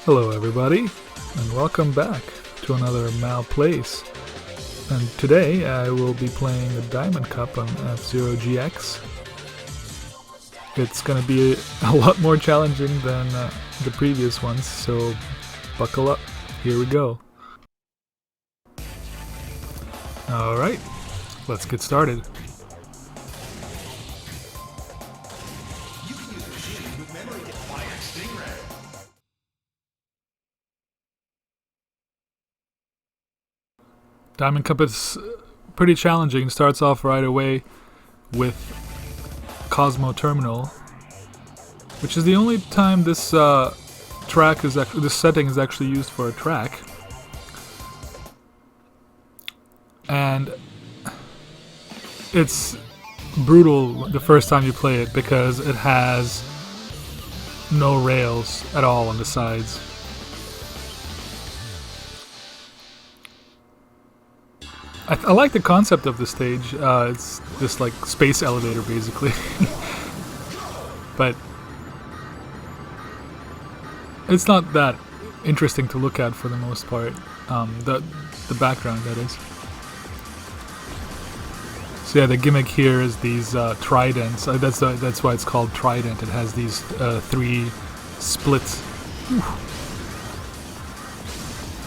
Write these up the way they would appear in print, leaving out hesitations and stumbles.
Hello everybody, and welcome back to another Mal Place. And today I will be playing the Diamond Cup on F-Zero GX. It's gonna be a lot more challenging than the previous ones, so buckle up, here we go. Alright, let's get started. You can use a machine with memory to fire Stingray. Diamond Cup is pretty challenging. Starts off right away with Cosmo Terminal, which is the only time this this setting is actually used for a track. And it's brutal the first time you play it because it has no rails at all on the sides. I like the concept of the stage. It's this like space elevator basically. But it's not that interesting to look at for the most part. The background, that is. So yeah, the gimmick here is these tridents. That's why it's called Trident. It has these three splits. Whew.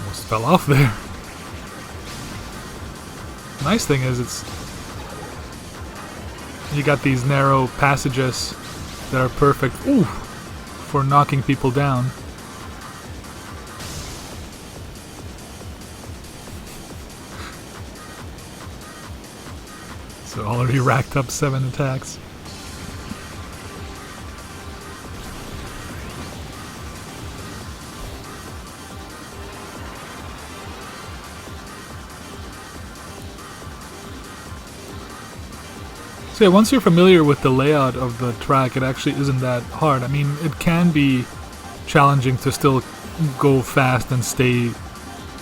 Almost fell off there. Nice thing is you got these narrow passages that are perfect for knocking people down. So already racked up 7 attacks. So yeah, once you're familiar with the layout of the track, it actually isn't that hard. I mean, it can be challenging to still go fast and stay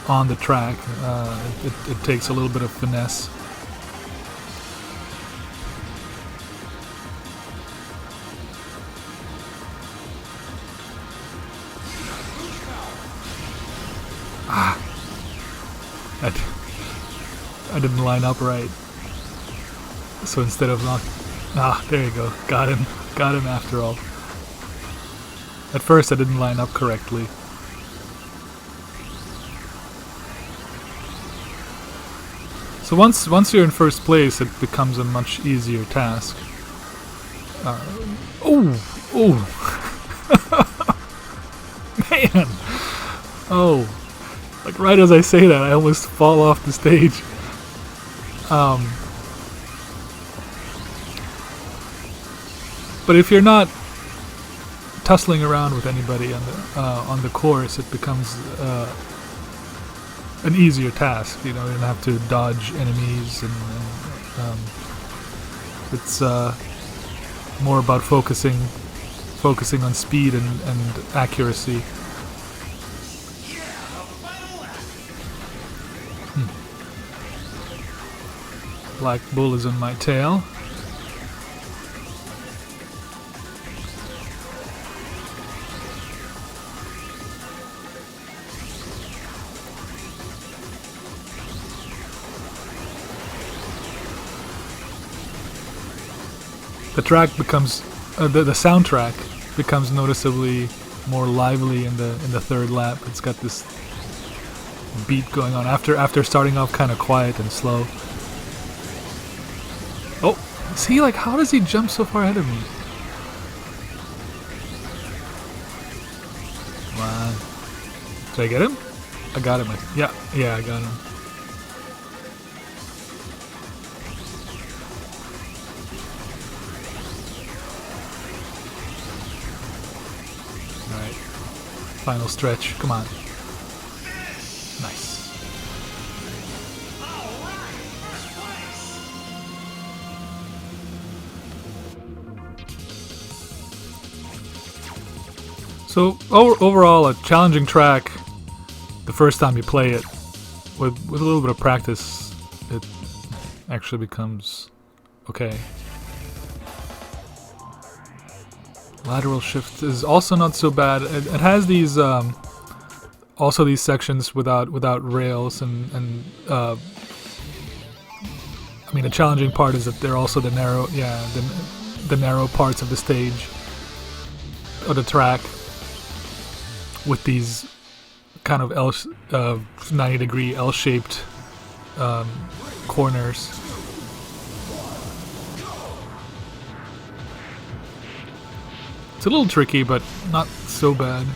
on the track. It takes a little bit of finesse. I didn't line up right. So instead of there you go. Got him after all. At first I didn't line up correctly. So once you're in first place, it becomes a much easier task. Man! Oh, like right as I say that, I almost fall off the stage. But if you're not tussling around with anybody on the course, it becomes an easier task. You know, you don't have to dodge enemies, and it's more about focusing on speed and accuracy. Black Bull is on my tail. The track becomes the soundtrack becomes noticeably more lively in the third lap. It's got this beat going on after starting off kind of quiet and slow. Oh, see, like, how does he jump so far ahead of me? Come on. Did I get him? I got him. Yeah, I got him. Alright. Final stretch. Come on. Nice. So overall, a challenging track. The first time you play it, with a little bit of practice, it actually becomes okay. Lateral shift is also not so bad. It has these also these sections without rails, and I mean the challenging part is that they're also the narrow the narrow parts of the stage or the track with these kind of 90-degree L-shaped corners. It's a little tricky, but not so bad.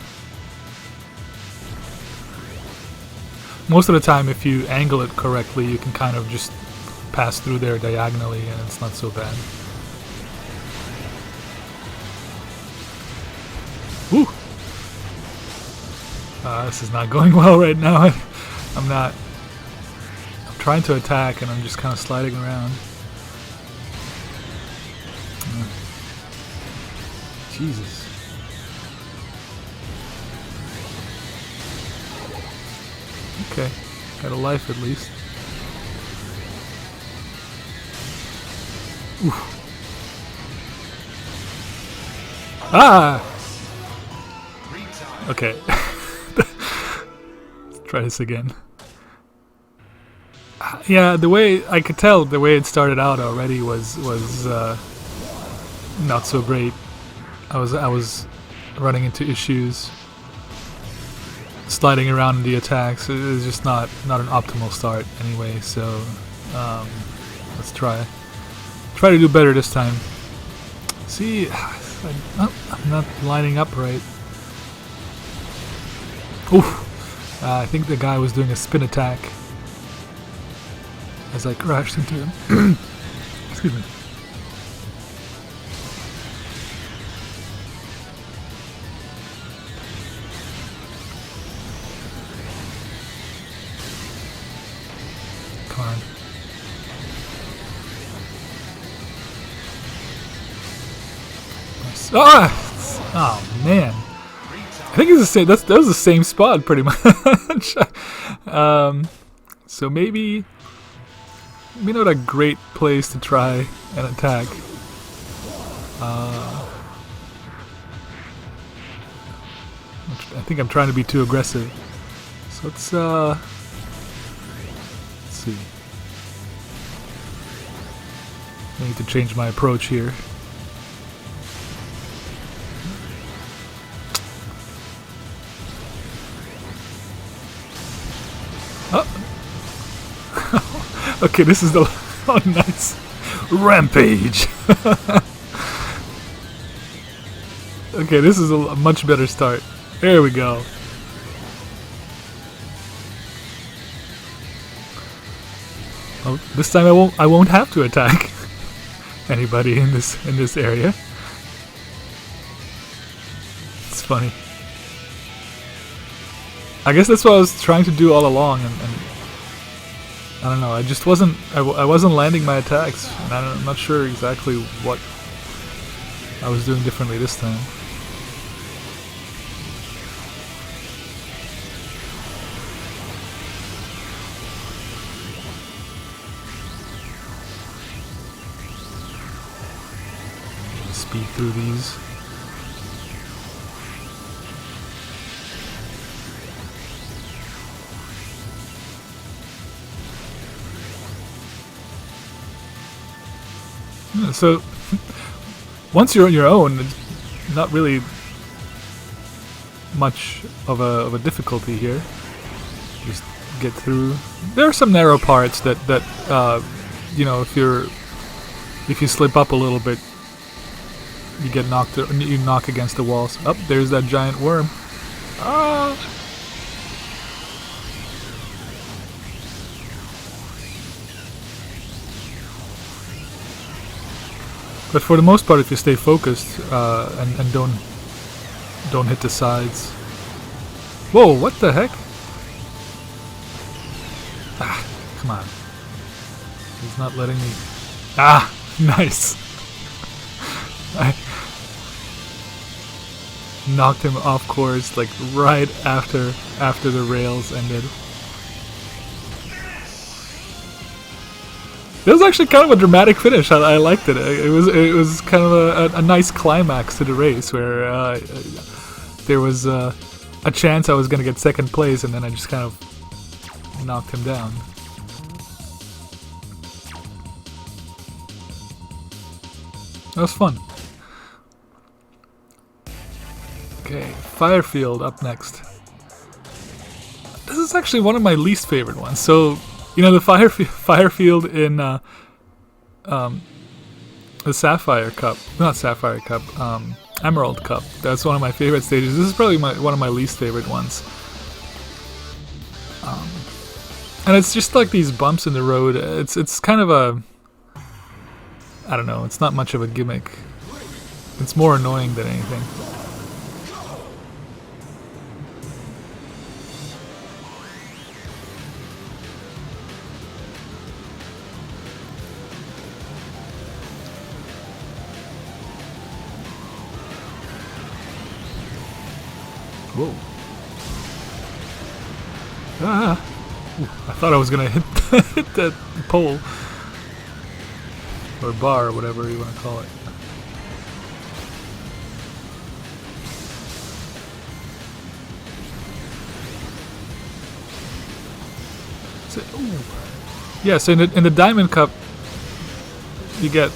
Most of the time, if you angle it correctly, you can kind of just pass through there diagonally, and it's not so bad. Woo! This is not going well right now. I'm trying to attack, and I'm just kind of sliding around. Jesus. Okay, got a life at least. Oof. Ah! Okay. Let's try this again. Yeah, the way I could tell, the way it started out already was not so great. I was running into issues, sliding around in the attacks. It was just not an optimal start anyway. So let's try to do better this time. See, I'm not lining up right. Oof! I think the guy was doing a spin attack as I crashed into him. Excuse me. Come on. Nice. Ah! Oh man. I think it's the same. That was the same spot pretty much. So maybe not a great place to try an attack. I think I'm trying to be too aggressive. So let's see. I need to change my approach here. Oh. Okay, this is the oh nice rampage. Okay, this is a much better start. There we go. Oh, this time I won't have to attack anybody in this area. It's funny. I guess that's what I was trying to do all along, and I don't know. I just wasn't landing my attacks, and I'm not sure exactly what I was doing differently this time. Speed through these. So once you're on your own, it's not really much of a difficulty here. Just get through. There are some narrow parts that you know, if you slip up a little bit, you get knocked. You knock against the walls. Oh, there's that giant worm. Ah. But for the most part, if you stay focused and don't hit the sides. Whoa! What the heck? Ah, come on. He's not letting me. Ah, nice. I knocked him off course like right after the rails ended. It was actually kind of a dramatic finish. I liked it. It was kind of a nice climax to the race where there was. I a chance I was gonna get second place, and then I just kind of knocked him down. That was fun. Okay, Firefield up next. This is actually one of my least favorite ones. So, you know, the Firefield in the Sapphire Cup, not Sapphire Cup, Emerald Cup. That's one of my favorite stages. This is probably one of my least favorite ones. And it's just like these bumps in the road. It's kind of a, I don't know, it's not much of a gimmick. It's more annoying than anything. Whoa. Ah! Ooh, I thought I was gonna hit that pole. Or bar, or whatever you want to call it. So, ooh. Yeah, so in the Diamond Cup, you get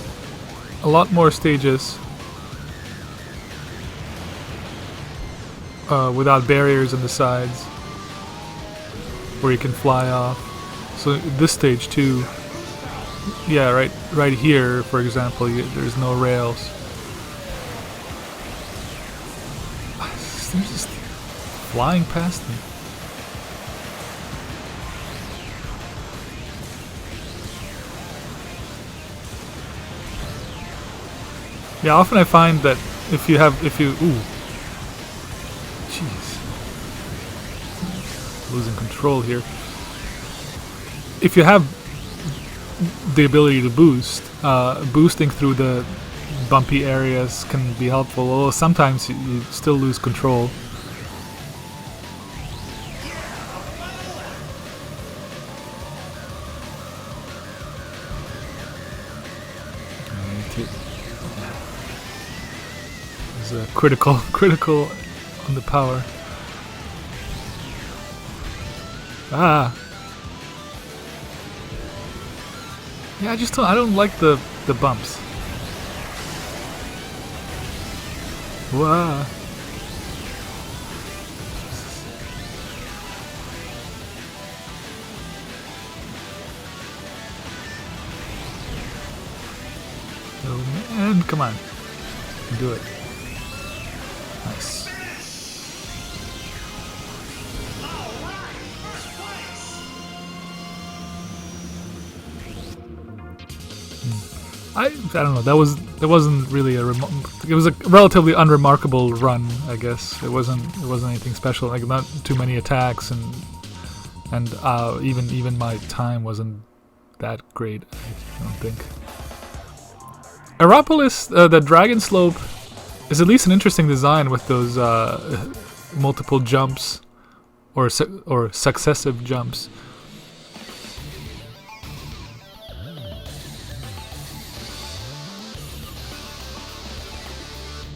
a lot more stages without barriers on the sides, where you can fly off. So this stage too, yeah, right here, for example, there's no rails. They're just flying past me. Yeah, often I find that if you, ooh, jeez, losing control here. If you have the ability to boost, boosting through the bumpy areas can be helpful, although sometimes you still lose control. There's a critical on the power. Ah. Yeah, I don't like the bumps. Wow. Oh man, come on. Do it. Nice. I don't know. That wasn't really it was a relatively unremarkable run, I guess. It wasn't anything special. Like, not too many attacks, and even my time wasn't that great, I don't think. Aeropolis, the Dragon Slope, is at least an interesting design with those multiple jumps or successive jumps.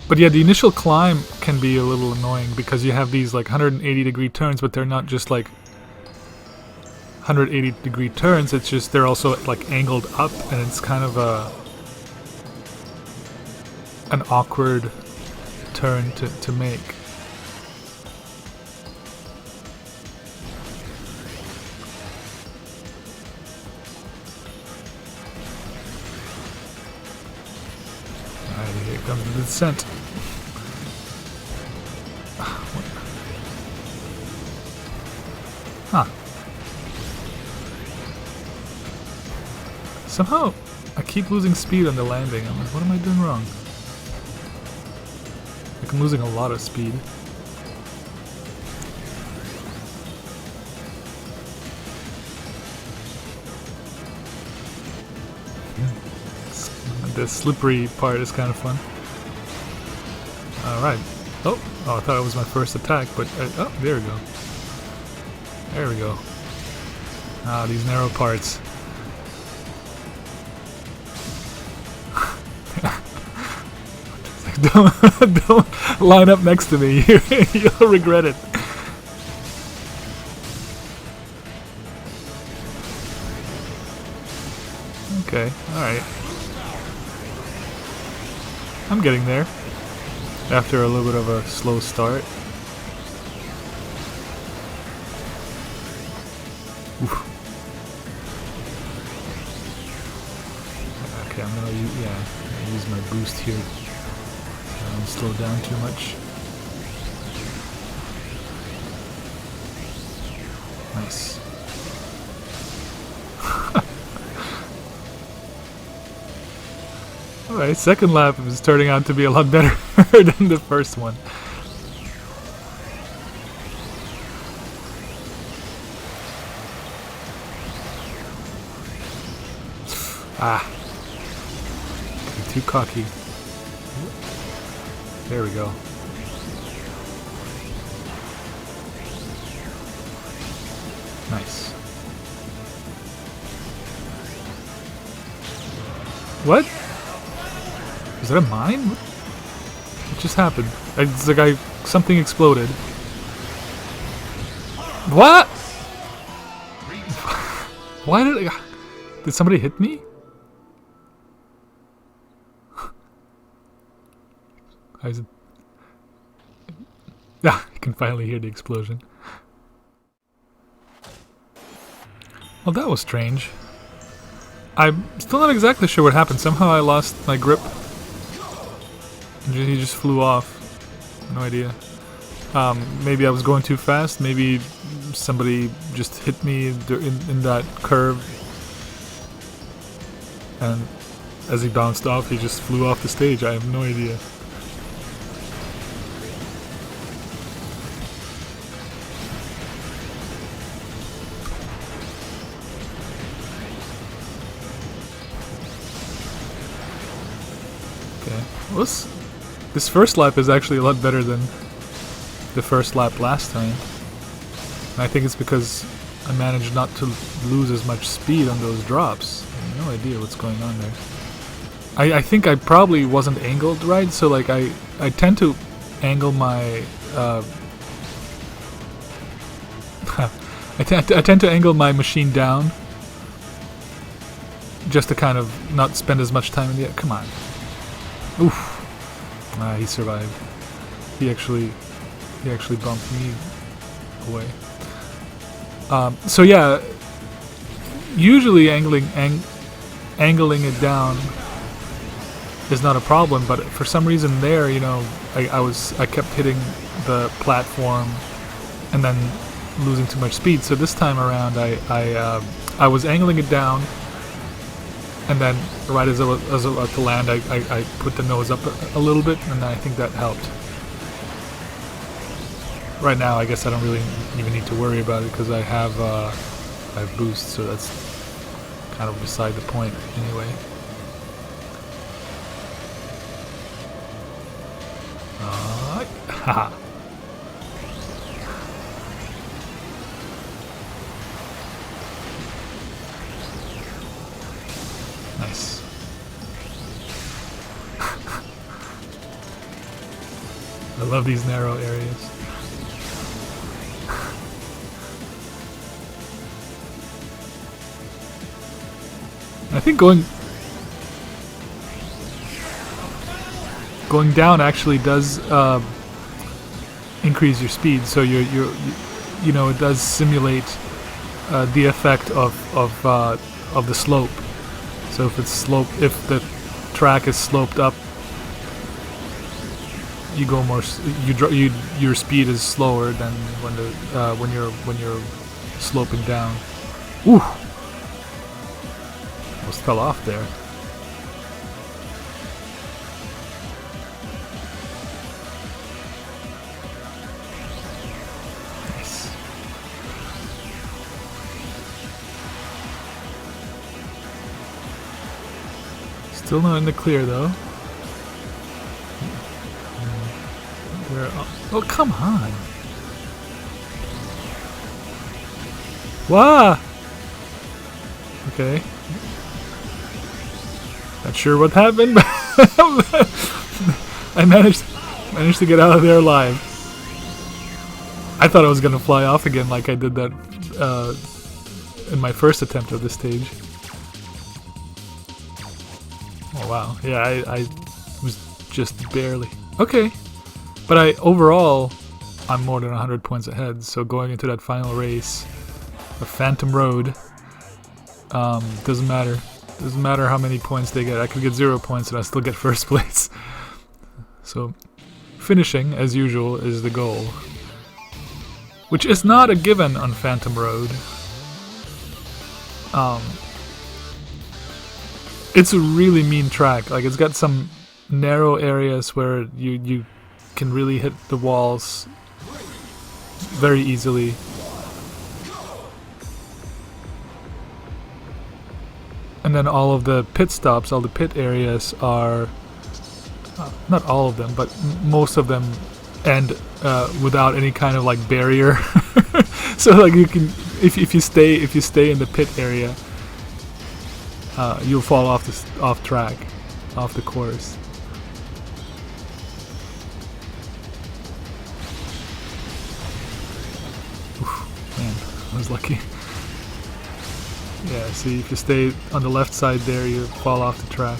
But yeah, the initial climb can be a little annoying because you have these like 180-degree turns, but they're not just like 180-degree turns, it's just they're also like angled up, and it's kind of an awkward turn to make. Alright, here comes the descent. Huh. Somehow, I keep losing speed on the landing. I'm like, what am I doing wrong? Like, I'm losing a lot of speed. The slippery part is kind of fun. Alright. Oh, I thought it was my first attack, but... oh, there we go. There we go. Ah, these narrow parts. Don't line up next to me. You'll regret it. Okay, alright. I'm getting there. After a little bit of a slow start. Oof. Okay, I'm gonna use my boost here. So I don't slow down too much. Nice. Alright, second lap is turning out to be a lot better than the first one. Ah. Too cocky. There we go. Nice. What? Is that a mine? What just happened? It's like something exploded. What? Why did somebody hit me? How is it? Ah, I can finally hear the explosion. Well, that was strange. I'm still not exactly sure what happened. Somehow I lost my grip. He just flew off. No idea. Maybe I was going too fast. Maybe somebody just hit me in that curve. And as he bounced off, he just flew off the stage. I have no idea. Okay. Well, this first lap is actually a lot better than the first lap last time. And I think it's because I managed not to lose as much speed on those drops. I have no idea what's going on there. I think I probably wasn't angled right, so like I tend to angle my I tend to angle my machine down just to kind of not spend as much time in the air. Come on. Oof. Ah, he survived. He actually bumped me away. So yeah, usually angling it down is not a problem, but for some reason there, you know, I kept hitting the platform and then losing too much speed. So this time around, I was angling it down, and then right as I was about to land, I put the nose up a little bit, and I think that helped. Right now, I guess I don't really even need to worry about it because I have boost, so that's kind of beside the point anyway. Haha. Nice. I love these narrow areas. I think going down actually does increase your speed, so you know, it does simulate the effect of the slope. So if the track is sloped up, you go more. Your speed is slower than when you're sloping down. Ooh, almost fell off there. Nice. Still not in the clear though. Oh, come on. Wow. Okay. Not sure what happened, but I managed to get out of there alive. I thought I was gonna fly off again like I did that in my first attempt at this stage. wow. Yeah, I was just barely. Okay. But overall, I'm more than 100 points ahead. So going into that final race of Phantom Road, doesn't matter. Doesn't matter how many points they get. I could get 0 points and I still get first place. So finishing, as usual, is the goal. Which is not a given on Phantom Road. It's a really mean track. Like, it's got some narrow areas where you can really hit the walls very easily. And then all of the pit stops, all the pit areas are, not all of them, but most of them end without any kind of like barrier. So like you can, if you stay in the pit area, you'll fall off track, off the course. Oof, man, I was lucky. Yeah, see, if you stay on the left side there, you fall off the track.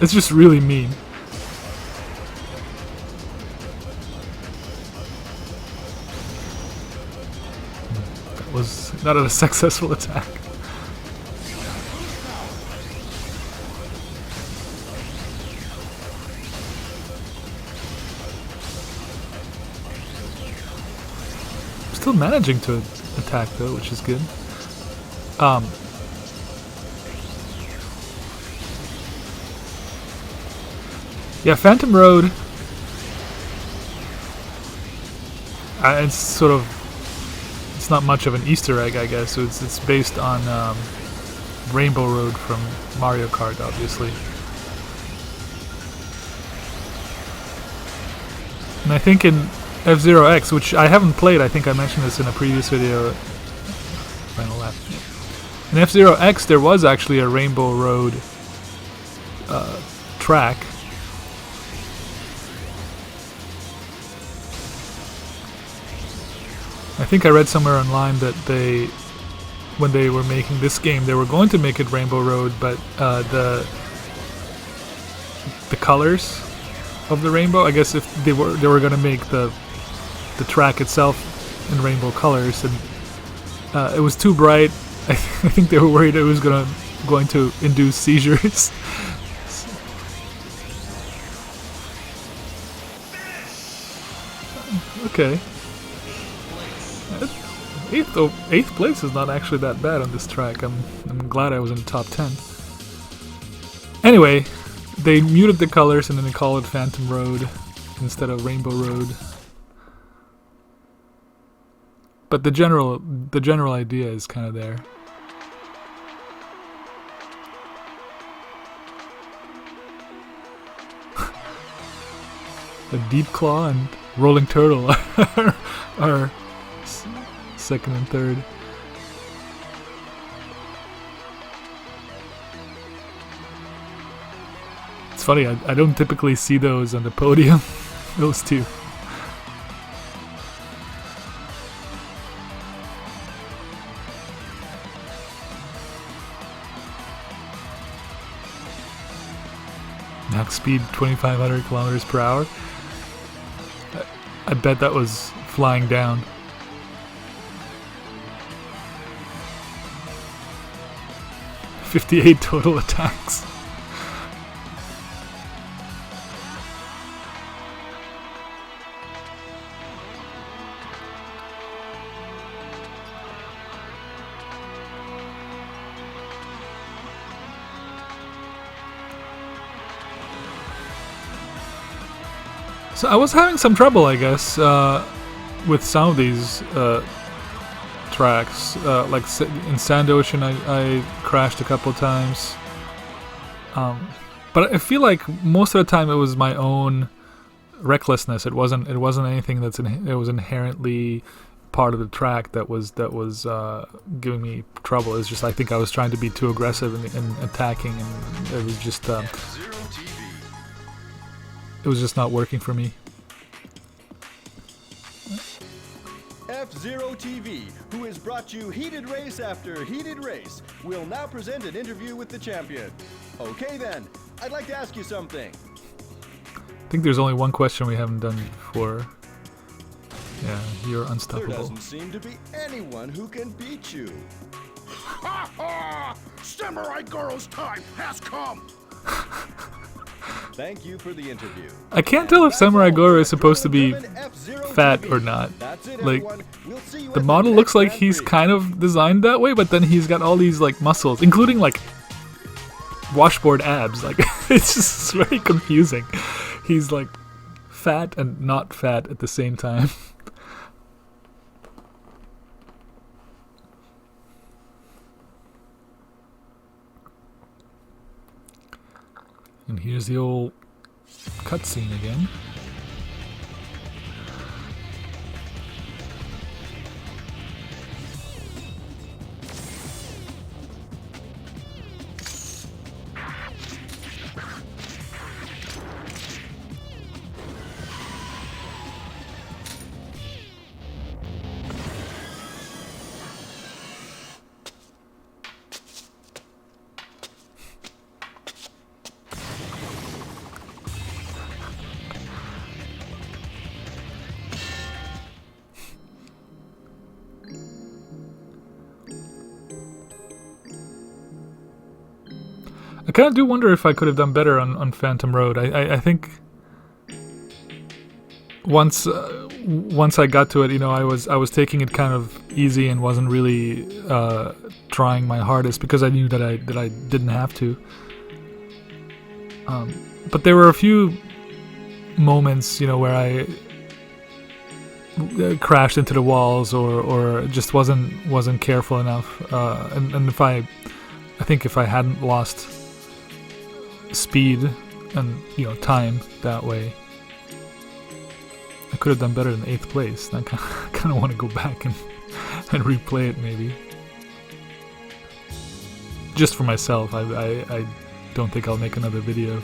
It's just really mean. That was not a successful attack. Still managing to attack though, which is good. Yeah, Phantom Road. It's sort of, it's not much of an Easter egg, I guess. So it's based on Rainbow Road from Mario Kart, obviously. And I think in F-Zero X, which I haven't played, I think I mentioned this in a previous video. Final lap. In F-Zero X, there was actually a Rainbow Road track. I think I read somewhere online that when they were making this game, they were going to make it Rainbow Road, but the colors of the rainbow, I guess if they were going to make the track itself in rainbow colors, and it was too bright. I think they were worried it was going to induce seizures. Okay. Eighth place is not actually that bad on this track. I'm glad I was in the top 10. Anyway, they muted the colors and then they call it Phantom Road instead of Rainbow Road. But the general idea is kind of there. A Deep Claw and Rolling Turtle are second and third. It's funny, I don't typically see those on the podium, those two. Max speed 2,500 kilometers per hour. I bet that was flying down. .58 total attacks. So I was having some trouble, I guess, with some of these tracks. Like in Sand Ocean, I crashed a couple times. But I feel like most of the time it was my own recklessness. It wasn't anything it was inherently part of the track that was giving me trouble. It's just I think I was trying to be too aggressive in attacking, and it was just it was just not working for me. F-Zero TV, who has brought you heated race after heated race, will now present an interview with the champion. Okay then, I'd like to ask you something. I think there's only one question we haven't done before. Yeah, you're There unstoppable. doesn't seem to be anyone who can beat you. Ha ha! Samurai Goro's time has come! Thank you for the interview. I can't tell if Samurai Goro is supposed to be F-Zero fat TV. or not. That's it, Like, everyone. We'll see you the at model next looks like Grand he's Prix. kind of designed that way, but then he's got all these like muscles, including like washboard abs. Like it's just very confusing. He's like fat and not fat at the same time. And here's the old cutscene again. I kind of do wonder if I could have done better on Phantom Road. I think once I got to it, you know, I was taking it kind of easy and wasn't really trying my hardest because I knew that I didn't have to. But there were a few moments, you know, where I crashed into the walls or just wasn't careful enough. And if I think if I hadn't lost speed and, you know, time that way, I could have done better than 8th place. I kind of want to go back and replay it maybe. Just for myself. I don't think I'll make another video.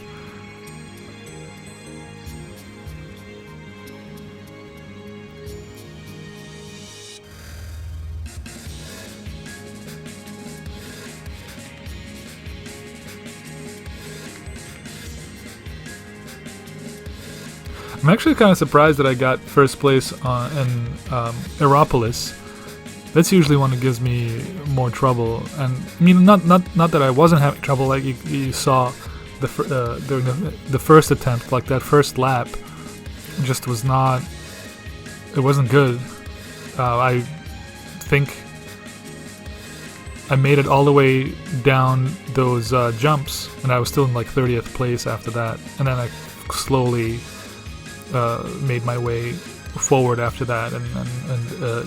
I'm actually kind of surprised that I got first place in Aeropolis. That's usually one that gives me more trouble, and I mean not that I wasn't having trouble. Like you saw during the first attempt, like that first lap, just was not. It wasn't good. I think I made it all the way down those jumps, and I was still in like 30th place after that, and then I slowly made my way forward after that and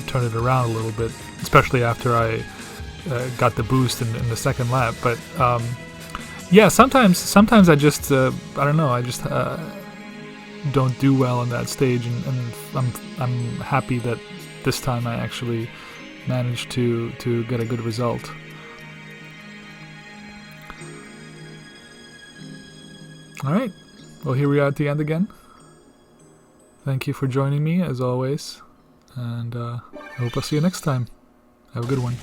turned it around a little bit, especially after I got the boost in the second lap. But yeah, sometimes I just I don't know, I just don't do well on that stage, and I'm happy that this time I actually managed to get a good result. All right, well, here we are at the end again. Thank you for joining me, as always, and I hope I'll see you next time. Have a good one.